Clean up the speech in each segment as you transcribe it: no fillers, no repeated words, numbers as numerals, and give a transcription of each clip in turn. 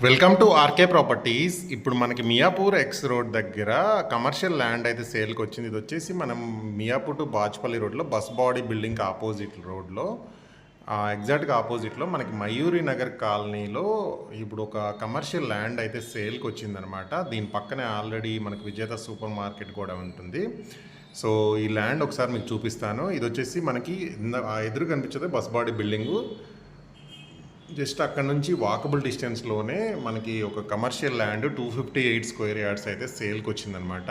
Welcome to RK properties. ఇప్పుడు మనకి Miyapur X road దగ్గర కమర్షియల్ ల్యాండ్ అయితే సేల్కి వచ్చింది. ఇది వచ్చేసి మనం మియాపూర్ టు బాచ్పల్లి రోడ్లో బస్ బాడీ బిల్డింగ్ ఆపోజిట్ రోడ్లో ఎగ్జాక్ట్గా ఆపోజిట్లో మనకి మయూరి నగర్ కాలనీలో ఇప్పుడు ఒక కమర్షియల్ ల్యాండ్ అయితే సేల్కి వచ్చిందనమాట. దీని పక్కనే ఆల్రెడీ మనకి విజేత సూపర్ మార్కెట్ కూడా ఉంటుంది. సో ఈ ల్యాండ్ ఒకసారి మీకు చూపిస్తాను. ఇది వచ్చేసి మనకి ఎదురు కనిపించేది బస్ బాడీ బిల్డింగు. జస్ట్ అక్కడ నుంచి వాకబుల్ డిస్టెన్స్లోనే మనకి ఒక కమర్షియల్ ల్యాండ్ 258 స్క్వేర్ యార్డ్స్ అయితే సేల్కి వచ్చిందనమాట.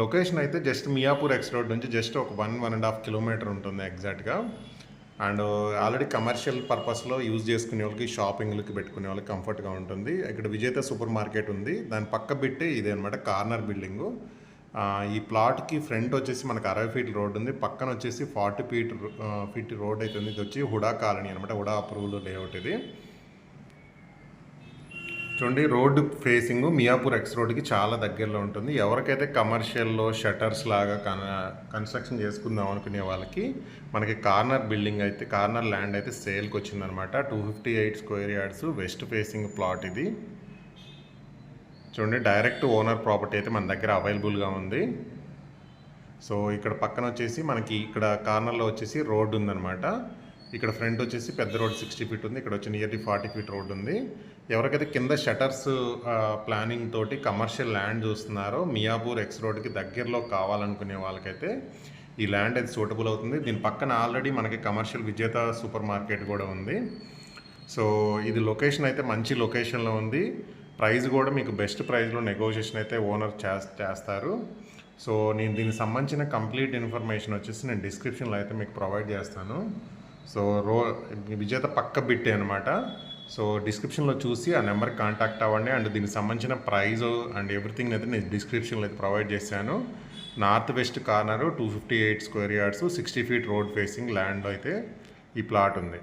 లొకేషన్ అయితే జస్ట్ మియాపూర్ ఎక్స్ రోడ్ నుంచి జస్ట్ ఒక 1.5 కిలోమీటర్ ఉంటుంది ఎగ్జాక్ట్గా. అండ్ ఆల్రెడీ కమర్షియల్ పర్పస్లో యూజ్ చేసుకునే వాళ్ళకి, షాపింగ్లకి పెట్టుకునే వాళ్ళకి కంఫర్ట్గా ఉంటుంది. ఇక్కడ విజేత సూపర్ మార్కెట్ ఉంది, దాని పక్క బిట్టే ఇదే అనమాట కార్నర్ బిల్డింగు. ఈ ప్లాట్కి ఫ్రంట్ వచ్చేసి మనకు 60 ఫీట్ రోడ్ ఉంది, పక్కన వచ్చేసి 40 ఫీట్ రోడ్ అయితే ఉంది. ఇది వచ్చి హుడా కాలనీ అనమాట, హుడా అప్రూవల్ లేఅవుట్ ఇది. చూడండి, రోడ్డు ఫేసింగ్ మియాపూర్ ఎక్స్ రోడ్కి చాలా దగ్గరలో ఉంటుంది. ఎవరికైతే కమర్షియల్లో షటర్స్ లాగా కన్స్ట్రక్షన్ చేసుకుందాం అనుకునే వాళ్ళకి మనకి కార్నర్ బిల్డింగ్ అయితే, కార్నర్ ల్యాండ్ అయితే సేల్కి వచ్చిందనమాట. 258 square yards west facing plot ఇది. చూడండి, డైరెక్ట్ ఓనర్ ప్రాపర్టీ అయితే మన దగ్గర అవైలబుల్గా ఉంది. సో ఇక్కడ పక్కన వచ్చేసి మనకి ఇక్కడ కార్నర్లో వచ్చేసి రోడ్డు ఉందన్నమాట. ఇక్కడ ఫ్రంట్ వచ్చేసి పెద్ద రోడ్ 60 ఫీట్ ఉంది, ఇక్కడ వచ్చి నియర్లీ 40 ఫీట్ రోడ్ ఉంది. ఎవరికైతే కింద షటర్స్ ప్లానింగ్ తోటి కమర్షియల్ ల్యాండ్ చూస్తున్నారో మియాపూర్ ఎక్స్ రోడ్కి దగ్గరలో కావాలనుకునే వాళ్ళకైతే ఈ ల్యాండ్ అయితే సూటబుల్ అవుతుంది. దీని పక్కన ఆల్రెడీ మనకి కమర్షియల్ విజేత సూపర్ మార్కెట్ కూడా ఉంది. సో ఇది లొకేషన్ అయితే మంచి లొకేషన్లో ఉంది. ప్రైస్ కూడా మీకు బెస్ట్ ప్రైస్లో నెగోషియేషన్ అయితే ఓనర్ చేస్తారు. సో నేను దీనికి సంబంధించిన కంప్లీట్ ఇన్ఫర్మేషన్ వచ్చేసి నేను డిస్క్రిప్షన్లో అయితే మీకు ప్రొవైడ్ చేస్తాను. సో విజేత పక్క బిట్టే అనమాట. సో డిస్క్రిప్షన్లో చూసి ఆ నెంబర్కి కాంటాక్ట్ అవ్వండి. అండ్ దీనికి సంబంధించిన ప్రైజ్ అండ్ ఎవ్రీథింగ్ అయితే నేను డిస్క్రిప్షన్లో అయితే ప్రొవైడ్ చేశాను. North west corner 258 square yards 60 feet road facing land అయితే ఈ ప్లాట్ ఉంది.